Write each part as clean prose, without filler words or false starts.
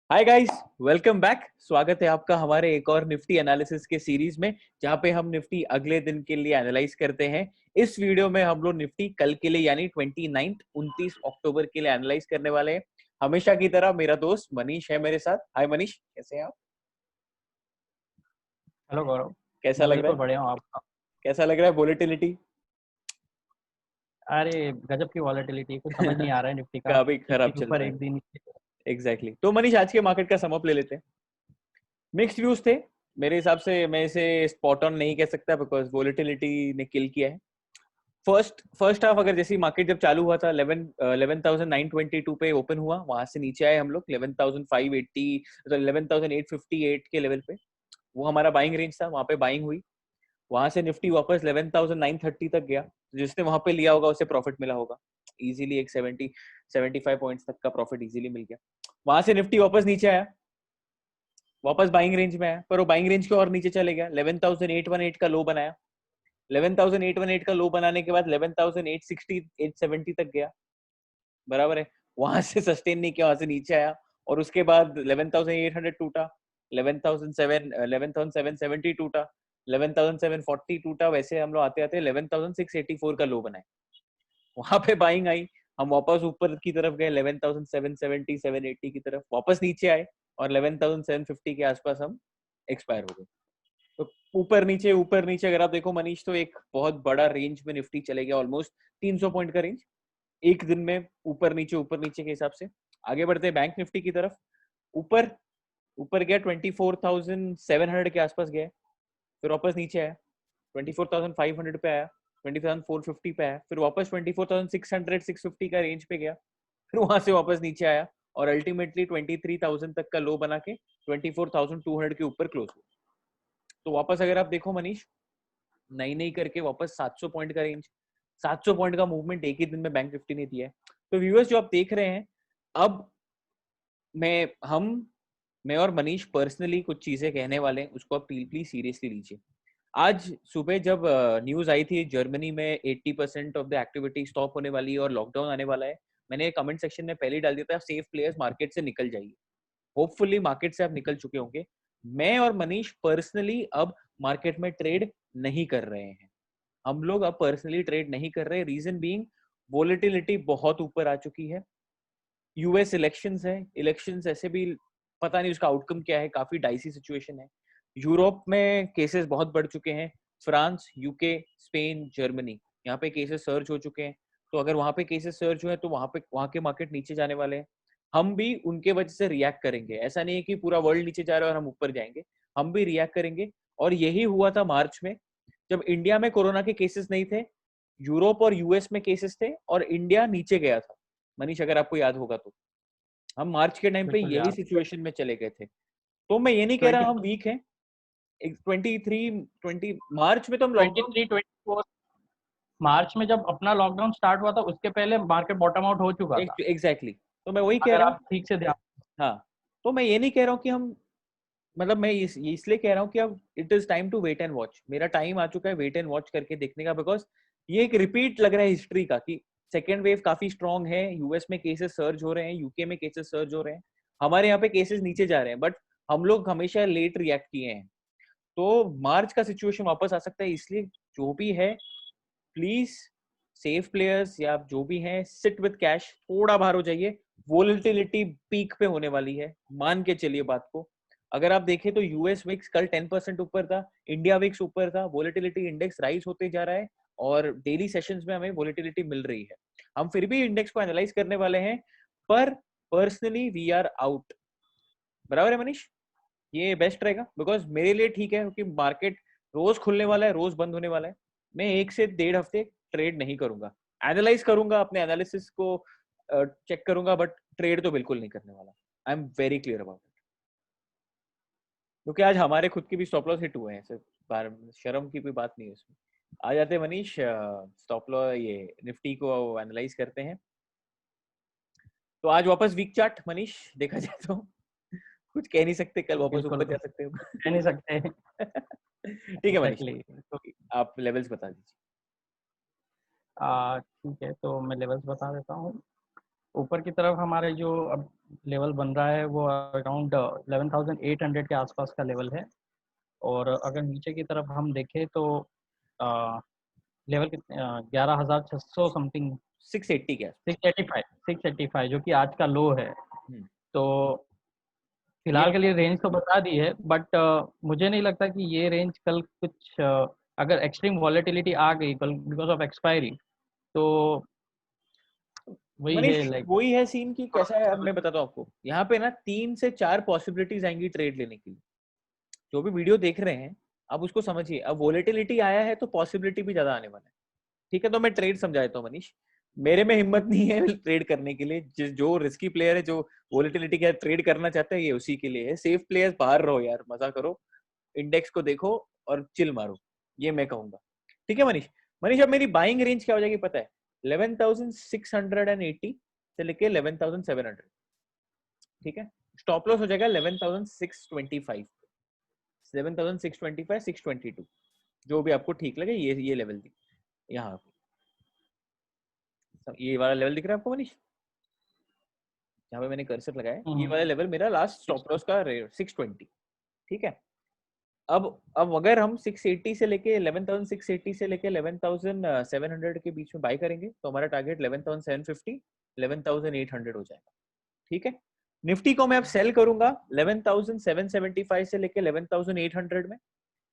Hi guys, welcome back. स्वागत है आपका हमारे एक और निफ्टी एनालिसिस के सीरीज में, जहां पे हम निफ्टी अगले दिन के लिए एनालाइज करते हैं। इस वीडियो में हम लोग निफ्टी कल के लिए यानी 29 अक्टूबर के लिए एनालाइज करने वाले हैं। हमेशा की तरह मेरा दोस्त मनीष है मेरे साथ। हाय मनीष, कैसे हैं आप? हेलो गौरव। कैसा मैं लग रहा बिल्कुल है? बढ़िया हूँ। आप? कैसा लग रहा है वोलेटिलिटी? अरे गजब की वॉलेटिलिटी, कुछ समझ नहीं आ रहा है निफ्टी का। काफी एक खराब दिन चल ऊपर रहा है। एक दिन नीचे। एग्जैक्टली तो मनीष, आज के मार्केट का समअप ले लेते हैं। मिक्स्ड व्यूज थे मेरे हिसाब से। मैं इसे स्पॉट ऑन नहीं कह सकता बिकॉज वोलेटिलिटी ने किल किया है। फर्स्ट हाफ अगर जैसी मार्केट जब चालू हुआ था 11,922 पे ओपन हुआ, वहां से नीचे आए हम लोग 11,580, मतलब 11,858 के लेवल पे। वो हमारा बाइंग रेंज था, वहां पे बाइंग हुई। वहां से निफ्टी वापस 11,930 तक गया। जिसने वहां पे लिया होगा उसे प्रॉफिट मिला होगा इजीली। एक 75 पॉइंट्स तक का प्रॉफिट इजीली मिल गया। वहां से निफ्टी वापस नीचे आया, वापस बाइंग रेंज में आया, पर वो बाइंग रेंज के और नीचे चले गया। 11,818 का लो बनाया। 11,818 का लो बनाने के बाद 11,860 870 तक गया, बराबर है। वहां से सस्टेन नहीं किया, वहां से नीचे आया। और उसके बाद 11,800 टूटा, 11,770 टूटा, 11,740 टूटा। वैसे हम लोग आते आते 11,684 का लो बनाए। वहां पे बाइंग आई। हम वापस ऊपर की तरफ गए 11,770 780 की तरफ, वापस नीचे आए और 11,750 के आसपास हम एक्सपायर हो गए। तो ऊपर नीचे अगर आप देखो मनीष, तो एक बहुत बड़ा रेंज में निफ्टी चले गया, ऑलमोस्ट 300 पॉइंट का रेंज एक दिन में, ऊपर नीचे के हिसाब से। आगे बढ़ते हैं बैंक निफ्टी की तरफ। ऊपर ऊपर गया 24,700 के आसपास गया, फिर वापस नीचे आया 24,500 पे आया, 24,450 पे आया, फिर वापस 24,600 650 का रेंज पे गया, फिर वहां से वापस नीचे आया और अल्टीमेटली 23,000 तक का लो बना के 24,200 के ऊपर क्लोज हुआ। तो वापस अगर आप देखो मनीष, नई नई करके वापस 700 पॉइंट का रेंज, 700 पॉइंट का मूवमेंट एक ही दिन में बैंक निफ्टी ने दिया है। तो व्यूअर्स जो आप देख रहे हैं, अब मैं हम मैं और मनीष पर्सनली कुछ चीजें कहने वाले हैं, उसको आप प्लीज सीरियसली लीजिए। आज सुबह जब न्यूज आई थी जर्मनी में 80% ऑफ द एक्टिविटी स्टॉप होने वाली है और लॉकडाउन आने वाला है, मैंने कमेंट सेक्शन में पहले ही डाल दिया था, सेफ प्लेयर्स मार्केट से निकल जाइए। होपफुली मार्केट से आप निकल चुके होंगे। मैं और मनीष पर्सनली अब मार्केट में ट्रेड नहीं कर रहे हैं। हम लोग अब पर्सनली ट्रेड नहीं कर रहे। रीजन बीइंग, वोलेटिलिटी बहुत ऊपर आ चुकी है। यूएस इलेक्शंस है, इलेक्शंस ऐसे भी पता नहीं उसका आउटकम क्या है, काफी डाइसी सिचुएशन है। यूरोप में केसेस बहुत बढ़ चुके हैं। फ्रांस, यूके, स्पेन, जर्मनी, यहाँ पे केसेस सर्ज हो चुके हैं। तो अगर वहां पे केसेस सर्ज हुए तो वहां के मार्केट नीचे जाने वाले हैं। हम भी उनके वजह से रिएक्ट करेंगे। ऐसा नहीं है कि पूरा वर्ल्ड नीचे जा रहा है और हम ऊपर जाएंगे, हम भी रिएक्ट करेंगे। और यही हुआ था मार्च में, जब इंडिया में कोरोना के केसेस नहीं थे, यूरोप और यूएस में केसेस थे और इंडिया नीचे गया था। मनीष, अगर आपको याद होगा तो हम मार्च के टाइम पे बिल्कुल यही यार। सिचुएशन में चले गए थे। तो मैं ये नहीं कह रहा 20 हम वीक हैं। 20 मार्च में तो हम लॉकडाउन। 23 24 मार्च में जब अपना लॉकडाउन स्टार्ट हुआ था, उसके पहले मार्केट बॉटम आउट हो चुका था। एग्जैक्टली तो मैं वही कह अगर रहा हूँ। आप ठीक से ध्यान। हाँ, तो मैं ये नहीं कह रहा हूँ कि हम, मतलब मैं ये इसलिए कह रहा हूँ कि अब it is time to wait and watch. मेरा टाइम आ चुका है वेट एंड वॉच करके देखने का, बिकॉज ये एक रिपीट लग रहा है हिस्ट्री का कि सेकेंड वेव काफी स्ट्रांग है। यूएस में केसेस सर्ज हो रहे हैं, यूके में केसेस सर्ज हो रहे हैं, हमारे यहाँ पे केसेस नीचे जा रहे हैं, बट हम लोग हमेशा लेट रिएक्ट किए हैं। तो मार्च का सिचुएशन वापस आ सकता है। इसलिए जो भी है, प्लीज सेफ प्लेयर्स या जो भी हैं, सिट विद कैश, थोड़ा बाहर हो जाइए। वोलेटिलिटी पीक पे होने वाली है, मान के चलिए बात को। अगर आप देखें तो यूएस विक्स कल 10% ऊपर था, इंडिया विक्स ऊपर था, वोलेटिलिटी इंडेक्स राइज होते जा रहा है और डेली सेशंस में हमें वोलेटिलिटी मिल रही है। हम फिर भी इंडेक्स को एनालाइज करने वाले हैं, पर पर्सनली वी आर आउट। बराबर है मनीष? ये बेस्ट रहेगा बिकॉज मेरे लिए ठीक है, क्योंकि मार्केट रोज खुलने वाला है, रोज बंद होने वाला है। मैं 1 से 1.5 हफ्ते ट्रेड नहीं करूंगा। एनालाइज करूंगा, अपने एनालिसिस को चेक करूंगा, बट ट्रेड तो बिल्कुल नहीं करने वाला। I am very clear about it. क्योंकि आज हमारे खुद के भी स्टॉप लॉस हिट हुए हैं, सिर्फ शर्म की कोई बात नहीं है उसमें। आ जाते हैं मनीष, स्टॉप लॉस ये निफ्टी को एनालाइज करते हैं। तो आज वापस वीक चार्ट मनीष, देखा जाए तो कुछ कह नहीं सकते, कल वापस बिल्कुल ऊपर जा कह सकते हो। नहीं सकते। ठीक है मनीष, एग्जैक्टली तो आप लेवल्स बता दीजिए। ठीक है, तो मैं लेवल्स बता देता हूँ। ऊपर की तरफ हमारे जो अब लेवल बन रहा है वो अराउंड 11,800 के आसपास का लेवल है। और अगर नीचे की तरफ हम देखें तो लेवल 11,600 समथिंग, 680 के आसपास। 685 जो कि आज का लो है। हम्म, तो ये फिलहाल के लिए रेंज तो बता दी है, बट मुझे नहीं लगता कि ये रेंज कल कुछ अगर एक्सट्रीम वॉलेटिलिटी आ गई कल बिकॉज ऑफ एक्सपायरी, तो वही है मनीष लाइक। वही है सीन की कैसा है, अब मैं बताता हूँ आपको। यहाँ पे ना 3 से 4 पॉसिबिलिटीज आएंगी ट्रेड लेने के लिए। जो भी वीडियो देख रहे हैं आप उसको समझिए, अब वोलेटिलिटी आया है तो पॉसिबिलिटी भी ज्यादा आने वाला है। ठीक है, तो मैं ट्रेड समझा देता हूँ मनीष। मेरे में हिम्मत नहीं है ट्रेड करने के लिए। जो रिस्की प्लेयर है, जो वोलेटिलिटी के ट्रेड करना चाहते हैं, ये उसी के लिए है। सेफ प्लेयर्स बाहर रहो यार, मजा करो, इंडेक्स को देखो और चिल मारो, ये मैं कहूंगा। ठीक है मनीष। मनीष अब मेरी बाइंग रेंज क्या हो जाएगी पता है? 11,680 से लेके 11,700। ठीक है, स्टॉप लॉस हो जाएगा 11,625, 11,625, 622, जो भी आपको ठीक लगे। ये लेवल दी यहाँ पे, ये वाला लेवल दिख रहा है आपको मनीष? जहाँ पे मैंने कर्सर लगाया, ये वाला लेवल मेरा लास्ट स्टॉप लॉस का 620। ठीक है, अब अगर हम 680 से लेके 11,680 से लेके 11,700 के बीच में बाय करेंगे तो हमारा टारगेट 11,750, 11,800 हो जाएगा। ठीक है, निफ्टी को मैं अब सेल करूंगा 11,775 से लेके 11,800 में,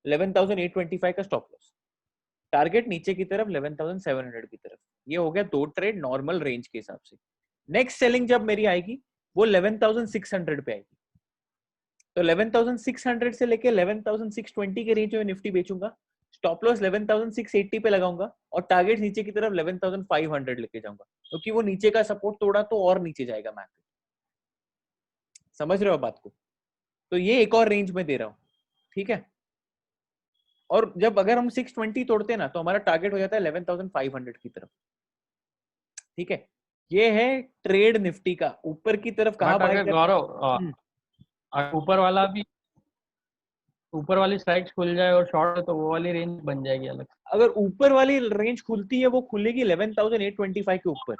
11,825 का स्टॉप लॉस, टारगेट नीचे की तरफ 11,700 की तरफ। ये हो गया 2 ट्रेड नॉर्मल रेंज के हिसाब से। नेक्स्ट सेलिंग जब मेरी आएगी वो 11,600 पे आएगी, तो 11,600 से लेके 11,620 के रेंज में निफ्टी बेचूंगा, स्टॉप लॉस 11,680 पे लगाऊंगा और टारगेट नीचे की तरफ 11,500 लेके जाऊंगा, क्योंकि वो नीचे का सपोर्ट तोड़ा तो और नीचे जाएगा मार्केट। समझ रहे हो बात को? तो ये एक और रेंज में दे रहा हूं। ठीक है, और जब अगर हम 620 तोड़ते हैं ना तो हमारा टारगेट हो जाता है 11,500 की तरफ। ठीक है, ये है ट्रेड निफ्टी का। ऊपर की तरफ कहां बट बाय अगर करना है? गौरव ऊपर वाला भी, ऊपर वाली साइड खुल जाए और शॉर्ट है तो वो वाली रेंज बन जाएगी अलग। अगर ऊपर वाली रेंज खुलती है वो खुलेगी 11,825 के ऊपर।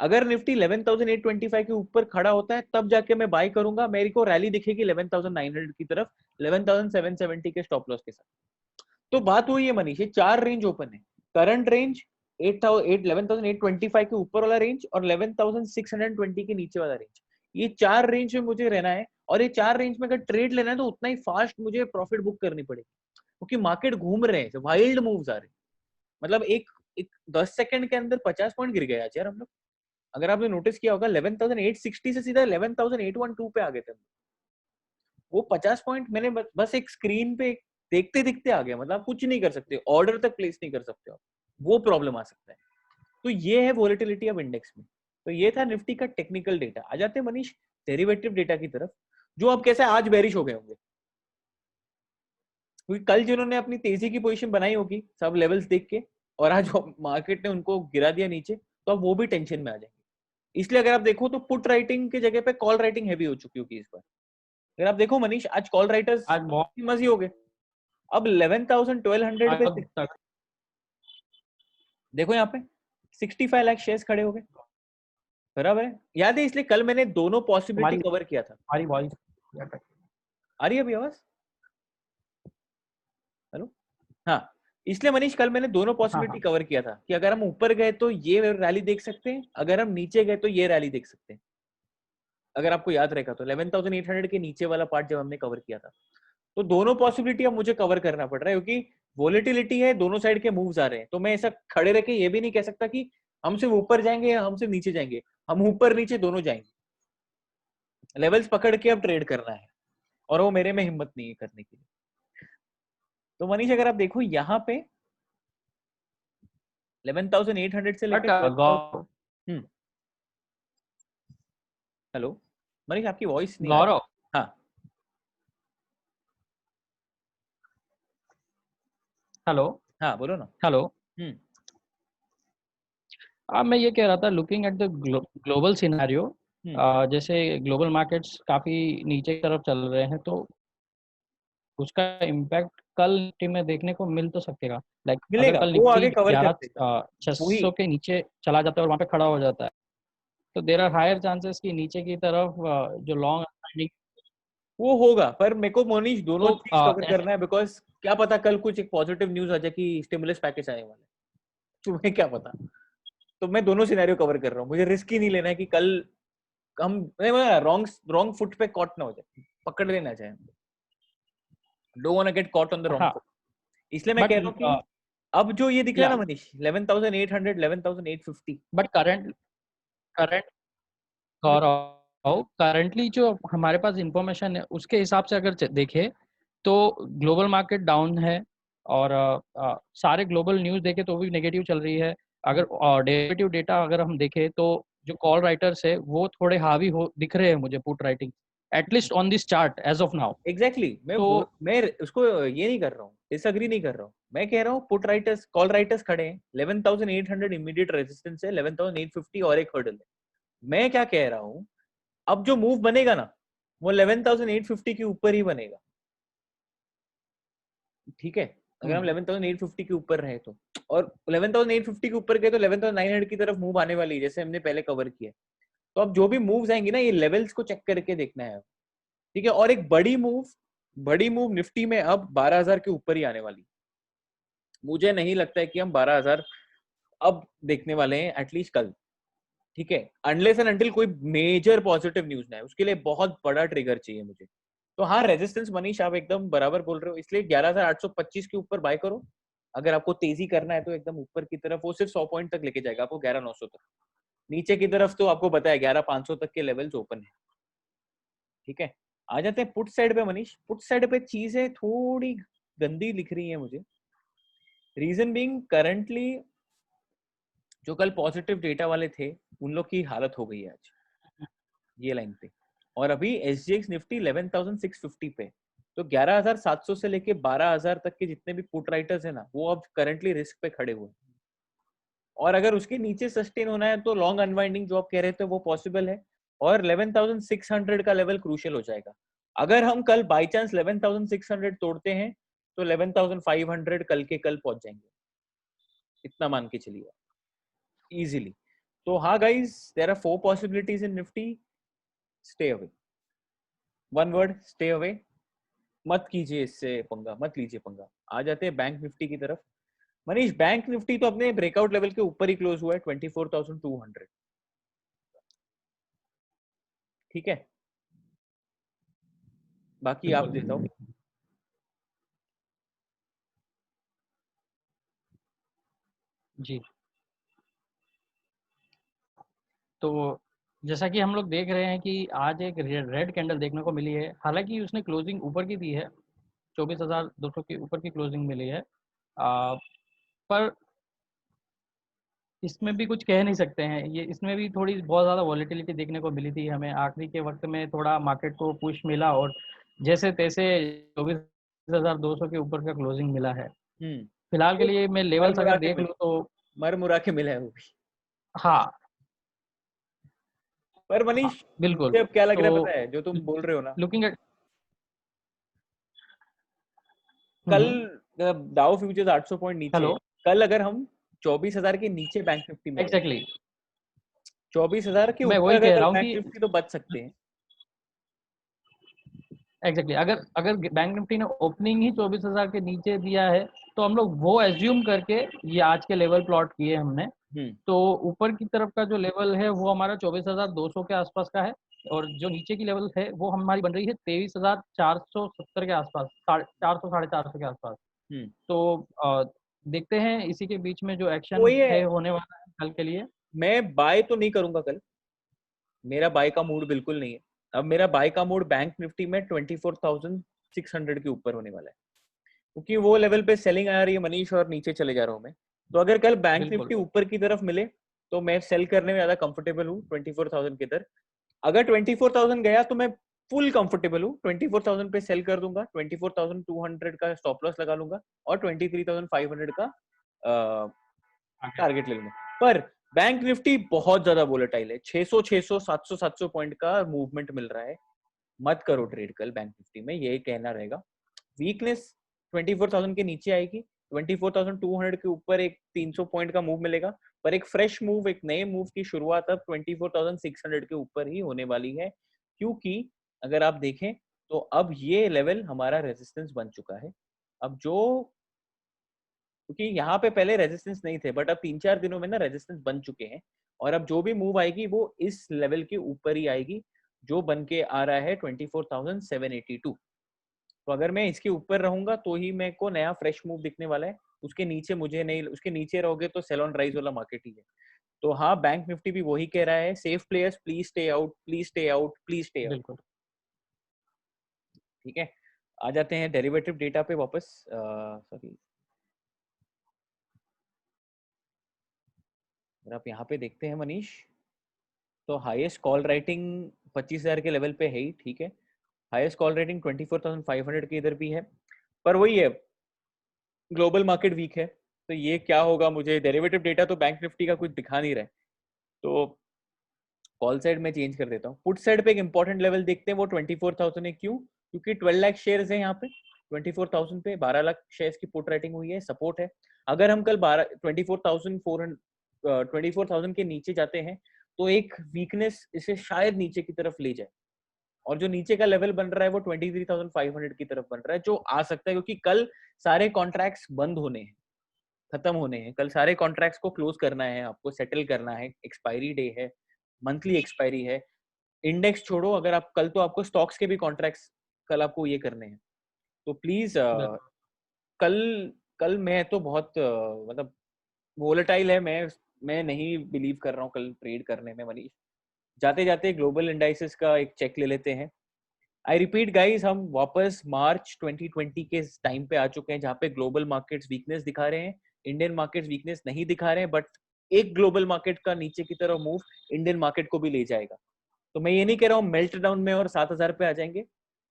अगर निफ्टी 11,825 के ऊपर खड़ा होता है तब जाके मैं बाय करूंगा, मेरे को रैली दिखेगी 11,900 की तरफ, 11,770 के स्टॉप लॉस के साथ। तो बात हुई है मनीष, ये 4 रेंज ओपन है। करंट रेंज 11,825 के ऊपर वाला रेंज और 11,620 के नीचे वाला रेंज, ये 4 रेंज में मुझे रहना है। और ये 4 रेंज में अगर ट्रेड लेना है तो उतना ही फास्ट मुझे प्रॉफिट बुक करनी पड़ेगी, क्योंकि मार्केट घूम रहे हैं, वाइल्ड मूव्स आ रहे हैं। मतलब एक 10 सेकंड के अंदर 50 पॉइंट गिर गए आज यार हम लोग। अगर आपने नोटिस किया होगा 11,860 से सीधा 11,812 पे आ गए थे। वो 50 पॉइंट मैंने बस एक स्क्रीन पे देखते दिखते आ गया। मतलब आप कुछ नहीं कर सकते, ऑर्डर तक प्लेस नहीं कर सकते हो, वो प्रॉब्लम आ सकता है। तो ये है वोलेटिलिटी ऑफ इंडेक्स में। तो ये था निफ्टी का टेक्निकल डेटा। आ जाते हैं मनीष डेरिवेटिव डेटा की तरफ, जो अब कैसा आज बेरिश हो गए होंगे, क्योंकि कल जिन्होंने अपनी तेजी की पोजीशन बनाई होगी सब लेवल्स देख के, और आज मार्केट ने उनको गिरा दिया नीचे, तो अब वो भी टेंशन में आ जाएंगे। इसलिए अगर आप देखो तो पुट राइटिंग की जगह पे कॉल राइटिंग हैवी हो चुकी होगी इस बार। अगर आप देखो मनीष, आज कॉल राइटर्स आज बहुत मजी हो गए। अब 11,1200 पे अब तक देखो यहाँ पे 65 लाख शेयर्स खड़े हो गए, बराबर है। याद है, इसलिए कल मैंने दोनों पॉसिबिलिटी हमारी कवर किया था। हमारी वॉइस। आ रही है अभी आवाज? हेलो? हाँ, इसलिए मनीष कल मैंने दोनों हाँ पॉसिबिलिटी हाँ कवर किया था कि अगर हम ऊपर गए तो ये रैली देख सकते हैं, अगर हम नीचे गए तो ये रैली देख सकते हैं। अगर आपको याद रहेगा तो 11,800 के नीचे वाला पार्ट जब हमने कवर किया था, तो दोनों पॉसिबिलिटी अब मुझे कवर करना पड़ रहा है, क्योंकि वोलेटिलिटी है, दोनों साइड के मूव्स आ रहे हैं। तो मैं ऐसा खड़े रह के ये भी नहीं कह सकता कि हम सिर्फ ऊपर जाएंगे या हम सिर्फ नीचे जाएंगे। हम ऊपर नीचे दोनों जाएंगे, लेवल्स पकड़ के अब ट्रेड करना है, और वो मेरे में हिम्मत नहीं है करने की। तो मनीष अगर आप देखो यहाँ पे 11,800 से लेकर बट 12,000। हेलो मनीष, आपकी वॉइस नहीं आ रही। गौरव, हाँ हेलो हाँ, बोलो ना। हेलो। हम्म अब मैं ये कह रहा था, looking at the global scenario, hmm जैसे ग्लोबल मार्केट्स काफ़ी नीचे की तरफ चल रहे हैं, तो उसका इम्पैक्ट कल निफ्टी में देखने को मिल तो सकेगा। लाइक अगर मिलेगा, कल वो निफ्टी आगे कवर कर देगा। ग्यारह छः वही सौ के नीचे चला जाता है और वहाँ पे खड़ा हो जाता है, तो देयर आर हायर चांसेस कि नीचे की तरफ जो लॉन्ग अनवाइंडिंग वो होगा, पर मेरे को मोनीश दोनों तो चीज कवर करना है, बिकॉज क्या पता कल कुछ एक पॉजिटिव न्यूज आ जाए कि स्टिमुलस पैकेज आने वाला है, तुम्हें क्या पता। तो मैं दोनों सिनेरियो कवर कर रहा हूँ, मुझे रिस्क ही नहीं लेना है कि कल हम रॉन्ग रॉन्ग फुट पे कॉट ना हो जाए, पकड़ लेना चाहे, don't want to get caught on the wrong हाँ फुट। इसलिए मैं बट कह रहा हूँ कि अब जो ये दिख रहा है या ना Manish, 11,800 11,850, but current current Gaurav currently जो हमारे पास इंफॉर्मेशन है उसके हिसाब से अगर देखें तो ग्लोबल मार्केट डाउन है और सारे ग्लोबल न्यूज़ देखें तो भी नेगेटिव चल रही है। अगर डेरिवेटिव डेटा अगर हम देखें तो जो कॉल राइटर्स है वो थोड़े हावी हो दिख रहे हैं मुझे put writing at least on this chart as of now. Exactly तो मैं उसको ये नहीं कर रहा हूँ, डिसएग्री नहीं कर रहा हूँ, मैं कह रहा हूँ पुट राइटर्स कॉल राइटर्स खड़े हैं, 11,800 इमीडिएट रेजिस्टेंस है, 11,850 और एक हर्डल है। मैं क्या कह रहा हूँ, अब जो मूव बनेगा ना वो 11,850 के ऊपर ही बनेगा, ठीक है। अगर हम 11,850 के ऊपर रहे तो, और 11,850 के ऊपर गए तो 11,900 की तरफ मूव आने वाली है, जैसे हमने पहले कवर किया। तो अब जो भी मूव्स आएंगी ना, ये लेवल्स को चेक करके देखना है, ठीक है। और एक बड़ी मूव निफ्टी में अब 12,000 के ऊपर ही आने वाली। मुझे नहीं लगता है कि हम 12,000 अब देखने वाले हैं एटलीस्ट कल, ठीक है, अनलेस एंड अनटिल कोई मेजर पॉजिटिव न्यूज ना है, उसके लिए बहुत बड़ा ट्रिगर चाहिए मुझे। तो हाँ, रेजिस्टेंस मनीष आप एकदम बराबर बोल रहे हो, इसलिए 11,825 के ऊपर बाय करो। अगर आपको तेजी करना है तो एकदम ऊपर की तरफ, वो सिर्फ 100 पॉइंट तक लेके जाएगा आपको, 11,900 तक। नीचे की तरफ तो आपको बताया 11,500 तक के लेवल्स ओपन है, ठीक है। आ जाते हैं पुट साइड पे मनीष। पुट साइड पे चीजें थोड़ी गंदी दिख रही है मुझे। रीजन बीइंग करंटली जो कल पॉजिटिव डेटा वाले थे उन लोग की हालत हो गई है आज ये लाइन पे, और अभी एसजीएक्स निफ्टी 11,650 पे। तो 11,700 से लेके 12,000 तक के जितने भी पुट राइटर्स है ना, वो अब करंटली रिस्क पे खड़े हुए हैं। और अगर उसके नीचे सस्टेन होना है तो लॉन्ग अनवाइंडिंग जो आप कह रहे थे वो पॉसिबल है, और 11,600 का लेवल क्रूशियल हो जाएगा। अगर हम कल बाई चांस 11,600 तोड़ते हैं तो 11,500 कल के कल पहुंच जाएंगे, इतना मान के चलिए इजीली। तो हाँ guys, there are 4 possibilities in Nifty. Stay away, one word, stay away. मत कीजिए इससे पंगा, मत लीजिए पंगा। आ जाते हैं बैंक निफ्टी की तरफ। मनीष, बैंक निफ्टी तो अपने ब्रेकआउट लेवल के ऊपर ही क्लोज हुआ है, 24,200, ठीक है। बाकी आप देता हूँ। जी तो जैसा कि हम लोग देख रहे हैं कि आज एक रेड कैंडल देखने को मिली है, हालांकि उसने क्लोजिंग ऊपर की दी है, 24,200 के ऊपर की क्लोजिंग मिली है। पर इसमें भी कुछ कह नहीं सकते हैं, ये इसमें भी थोड़ी बहुत ज़्यादा वॉलेटिलिटी देखने को मिली थी हमें, आखिरी के वक्त में थोड़ा मार्केट को पुश मिला और जैसे तैसे 24,200 के ऊपर का क्लोजिंग मिला है। फिलहाल के वो लिए मैं लेवल्स मरमुरा अगर के देख मिले, लूँ तो मरमुरा के मिला है वो भी। हाँ पर हाँ मनीष, बिल्कुल। मुझे अब क्या लग तो रहा है पता है, जो तुम बोल रहे हो ना, लुकिंग एट कल डाउ फ्यूचर्स 800 पॉइंट नीचे है। हेलो कल अगर हम 24,000 के नीचे बैंक निफ्टी मिले, एग्जैक्टली 24,000 के मैं ऊपर वही अगर कह कल रहा हूँ बैंक कि निफ्टी, तो बच सकते हैं। एग्जैक्टली अगर अगर बैंक निफ्टी ने ओपनिंग ही 24,000 के नीचे दिया है तो हम लोग वो एज्यूम करके ये आज के लेवल प्लॉट किए हमने, हम्म तो ऊपर की तरफ का जो लेवल है वो हमारा 24,200 के आसपास का है, और जो नीचे की लेवल है वो हमारी बन रही है 23,470 के आसपास, 400 450 के आसपास। हम्म तो देखते हैं इसी के बीच में जो एक्शन वही है। है होने वाला है कल के लिए। मैं बाय तो नहीं करूंगा कल, मेरा बाय का मूड बिल्कुल नहीं है। अब मेरा बाय का मूड बैंक निफ्टी में 24,600 के ऊपर होने वाला है, क्योंकि वो लेवल पे सेलिंग आ रही है मनीष, और नीचे चले जा रहा हूँ मैं। तो अगर कल बैंक बिल्कुल निफ्टी ऊपर की तरफ मिले तो मैं सेल करने में ज्यादा कंफर्टेबल हूँ 24,000 के इधर। अगर 24,000 गया तो मैं फुल कंफर्टेबल हूँ, 24,000 पे सेल कर दूंगा, 24,200 का स्टॉप लॉस लगा लूंगा, और 23,500 का टारगेट ले लूंगा। पर बैंक निफ्टी बहुत ज्यादा वोलेटाइल है, 600 600 700 700 पॉइंट का मूवमेंट मिल रहा है। मत करो ट्रेड कल बैंक निफ्टी में, ये कहना रहेगा। वीकनेस 24,000 के नीचे आएगी, 24,200 के ऊपर एक 300 पॉइंट का मूव मिलेगा, पर एक फ्रेश मूव, एक नए मूव की शुरुआत अब 24,600 के ऊपर ही होने वाली है, क्योंकि अगर आप देखें तो अब ये लेवल हमारा रेजिस्टेंस बन चुका है। अब जो, क्योंकि यहाँ पे पहले रेजिस्टेंस नहीं थे, बट अब 3-4 दिनों में ना रेजिस्टेंस बन चुके हैं, और अब जो भी मूव आएगी वो इस लेवल के ऊपर ही आएगी, जो बन के आ रहा है 24,782। तो अगर मैं इसके ऊपर रहूंगा तो ही मेरे को नया फ्रेश मूव दिखने वाला है। उसके नीचे मुझे नहीं, उसके नीचे रहोगे तो सेल ऑन राइज वाला मार्केट ही है। तो हाँ, बैंक निफ्टी भी वही कह रहा है, safe players please stay out, please stay out, please stay out. बिल्कुल। ठीक है, आ जाते हैं डेरिवेटिव डेटा पे वापस। सॉरी, अगर आप यहाँ पे देखते हैं मनीष, तो हाईएस्ट कॉल राइटिंग 25,000 के लेवल पे है ही, ठीक है। हाईएस्ट कॉल रेटिंग 24,500 के इधर भी है, पर वही है, ग्लोबल मार्केट वीक है, तो ये क्या होगा, मुझे डेरिवेटिव डेटा तो बैंक निफ्टी का कुछ दिखा नहीं रहा है, तो कॉल साइड में चेंज कर देता हूँ। पुट साइड पे एक इंपॉर्टेंट लेवल देखते हैं, वो 24,000 है। क्यों? क्योंकि 12 लाख शेयर्स है यहाँ पे, 24,000 पे 12 लाख शेयर्स की पुट राइटिंग हुई है, सपोर्ट है। अगर हम कल 24,000 के नीचे जाते हैं तो एक वीकनेस इसे शायद नीचे की तरफ ले जाए, और जो नीचे का लेवल बन रहा है वो 23,500 की तरफ बन रहा है, जो आ सकता है, क्योंकि कल सारे कॉन्ट्रैक्ट्स बंद होने हैं, खत्म होने हैं। कल सारे कॉन्ट्रैक्ट्स को क्लोज करना है, आपको सेटल करना है, एक्सपायरी डे है, मंथली एक्सपायरी है। इंडेक्स छोड़ो, अगर आप कल, तो आपको स्टॉक्स के भी कॉन्ट्रैक्ट्स कल आपको ये करने हैं। तो प्लीज कल कल मैं तो बहुत मतलब वोलेटाइल है, मैं नहीं बिलीव कर रहा हूँ कल ट्रेड करने में मनीष। जाते जाते ग्लोबल इंडाइसेस का एक चेक ले लेते हैं। आई रिपीट गाइस, हम वापस मार्च 2020 के टाइम पे आ चुके हैं, जहाँ पे ग्लोबल मार्केट्स वीकनेस दिखा रहे हैं, इंडियन मार्केट्स वीकनेस नहीं दिखा रहे हैं, बट एक ग्लोबल मार्केट का नीचे की तरफ मूव इंडियन मार्केट को भी ले जाएगा। तो मैं ये नहीं कह रहा हूँ मेल्ट डाउन में और 7,000 पे आ जाएंगे,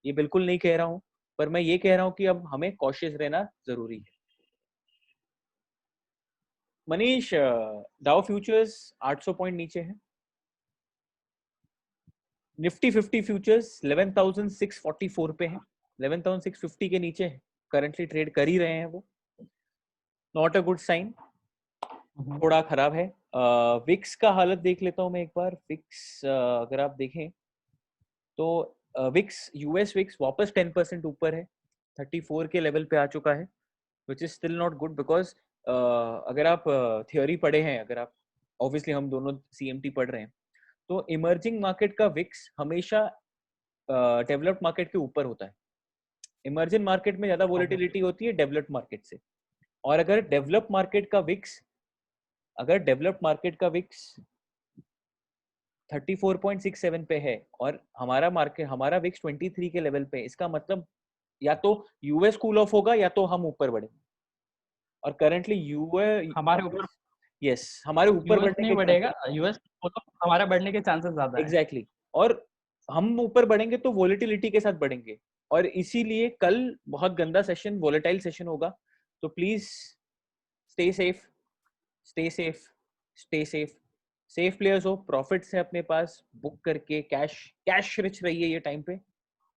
ये बिल्कुल नहीं कह रहा हूँ, पर मैं ये कह रहा हूँ कि अब हमें कॉशियस रहना जरूरी है। मनीष, डाउ फ्यूचर्स 800 पॉइंट नीचे है, निफ्टी 50 फ्यूचर्स 11,644 पे है, 11,650 के नीचे है, करंटली ट्रेड कर ही रहे हैं वो, नॉट अ गुड साइन, थोड़ा खराब है। विक्स का हालत देख लेता हूँ मैं एक बार। विक्स अगर आप देखें तो विक्स, यूएस विक्स वापस 10% ऊपर है, 34 के लेवल पे आ चुका है, which is still not good, because अगर आप थियोरी पढ़े हैं, अगर आप, ऑब्वियसली हम दोनों सीएमटी पढ़ रहे हैं, तो इमर्जिंग मार्केट का विक्स हमेशा डेवलप्ड मार्केट के ऊपर होता है। इमर्जिंग मार्केट में ज्यादा वोलेटिलिटी होती है डेवलप्ड मार्केट से, और अगर डेवलप्ड मार्केट का विक्स 34.67 पे है और हमारा विक्स 23 के लेवल पे, इसका मतलब या तो यूएस कूल ऑफ होगा या तो हम ऊपर बढ़े, और करंटली हमारे ऊपर यस, हमारे ऊपर यूएस बढ़ने नहीं के बढ़ेगा, चांसेस, यूएस हमारा बढ़ने के चांसेस ज्यादा है। एग्जैक्टली, और हम ऊपर बढ़ेंगे तो वोलेटिलिटी के साथ बढ़ेंगे, और इसीलिए कल बहुत गंदा सेशन, वोलेटाइल सेशन होगा। तो please stay safe, stay safe, stay safe, safe players हो, प्रॉफिट्स है अपने पास, बुक करके कैश कैश रिच रहिए ये टाइम पे।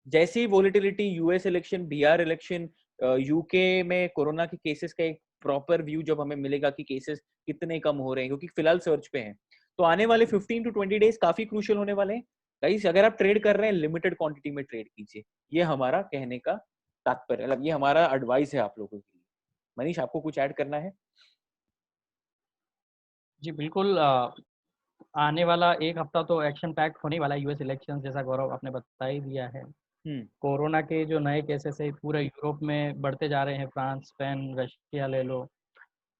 जैसे ही volatility, US election, Bihar election, UK में कोरोना के केसेस का एक प्रॉपर व्यू जब हमें मिलेगा कि केसेस कितने कम हो रहे हैं, क्योंकि फिलहाल सर्च पे हैं, तो आने वाले 15 to 20 डेज काफी क्रूशियल होने वाले हैं गाइस। अगर आप ट्रेड कर रहे हैं, लिमिटेड क्वांटिटी में ट्रेड कीजिए, ये हमारा कहने का तात्पर्य, मतलब ये हमारा एडवाइस है आप लोगों के लिए। मनीष, आपको कुछ ऐड करना है? जी बिल्कुल। आने वाला एक हफ्ता तो एक्शन पैक्ड होने वाला है, यूएस इलेक्शन जैसा गौरव आपने बता ही दिया है। हम्म, कोरोना के जो नए केसेस है पूरे यूरोप में बढ़ते जा रहे हैं, फ्रांस, स्पेन, रशिया ले लो,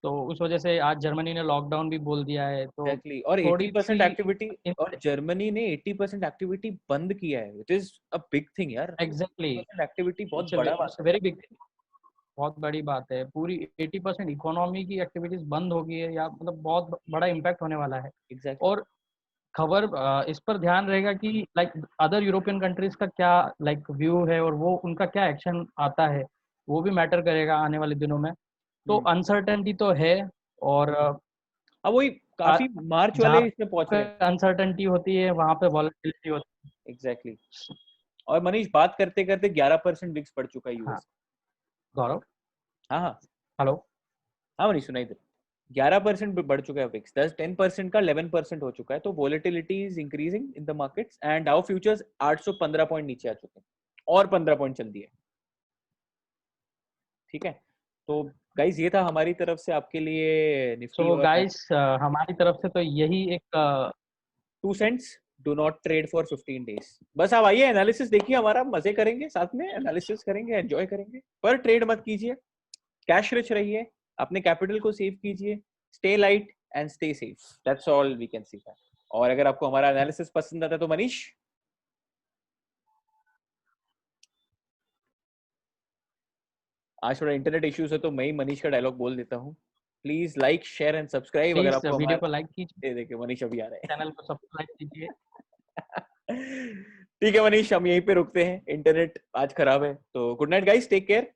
तो उस वजह से आज जर्मनी ने लॉकडाउन भी बोल दिया है, तो एग्जैक्टली, और थोड़ी 80% सी एक्टिविटी, और जर्मनी ने 80% एक्टिविटी बंद किया है, it is a big thing यार। एग्जैक्टली 80% एक्टिविटी बहुत इट्स बड़ा बात है। वेरी बिग, बहुत बड़ी बात है। पूरी 80% इकोनॉमी की एक्टिविटीज बंद हो गई है, या मतलब बहुत बड़ा इम्पैक्ट होने वाला है। एग्जैक्टली, और खबर इस पर ध्यान रहेगा कि लाइक अदर यूरोपियन कंट्रीज का क्या लाइक व्यू है, और वो उनका क्या एक्शन आता है, वो भी मैटर करेगा आने वाले दिनों में। तो अनसर्टेनिटी तो है, और अब वही काफी मार्च जहाँ वाले इसमें पहुंच पे रहे हैं। अनसर्टेनिटी होती है वहाँ पे वॉलेटिलिटी होती एग्जैक्टली, और मनीष, बात करते करते 11% विक्स पड़ चुका है है। हाँ यूएस। गौरव, हाँ हाँ हेलो। हाँ, मनीष सुनाई दे। 11% बढ़ चुका है विक्स, 10% का 11% हो चुका है, तो volatility is increasing in the markets and Dow futures 815 point नीचे आ चुके हैं और 15 पॉइंट चल दिए। ठीक है, तो गाइस ये था हमारी तरफ से आपके लिए निफ्टी सो और गाइस हमारी तरफ से तो यही एक 2 cents, do not trade for 15 days. बस आप आइए, एनालिसिस देखिए हमारा, मजे करेंगे साथ में, एनालिसिस करेंगे, एंजॉय करेंगे, पर ट्रेड मत कीजिए, कैश रिच रहिए, अपने कैपिटल को सेव कीजिए, stay light and stay safe, that's all we can see that. और अगर आपको हमारा एनालिसिस पसंद आता है तो मनीष, आज थोड़ा इंटरनेट इश्यूज है तो मैं ही मनीष का डायलॉग बोल देता हूँ, please like share and subscribe अगर प्लीज आपको वीडियो हमारा, को लाइक कीजिए, ये देखिए मनीष अभी आ रहे चैनल को सब्सक्राइब कीजिए। हैं। ठीक है मनीष, हम यहीं पे रुकते हैं, इंटरनेट आज खराब है, तो good night guys, take care.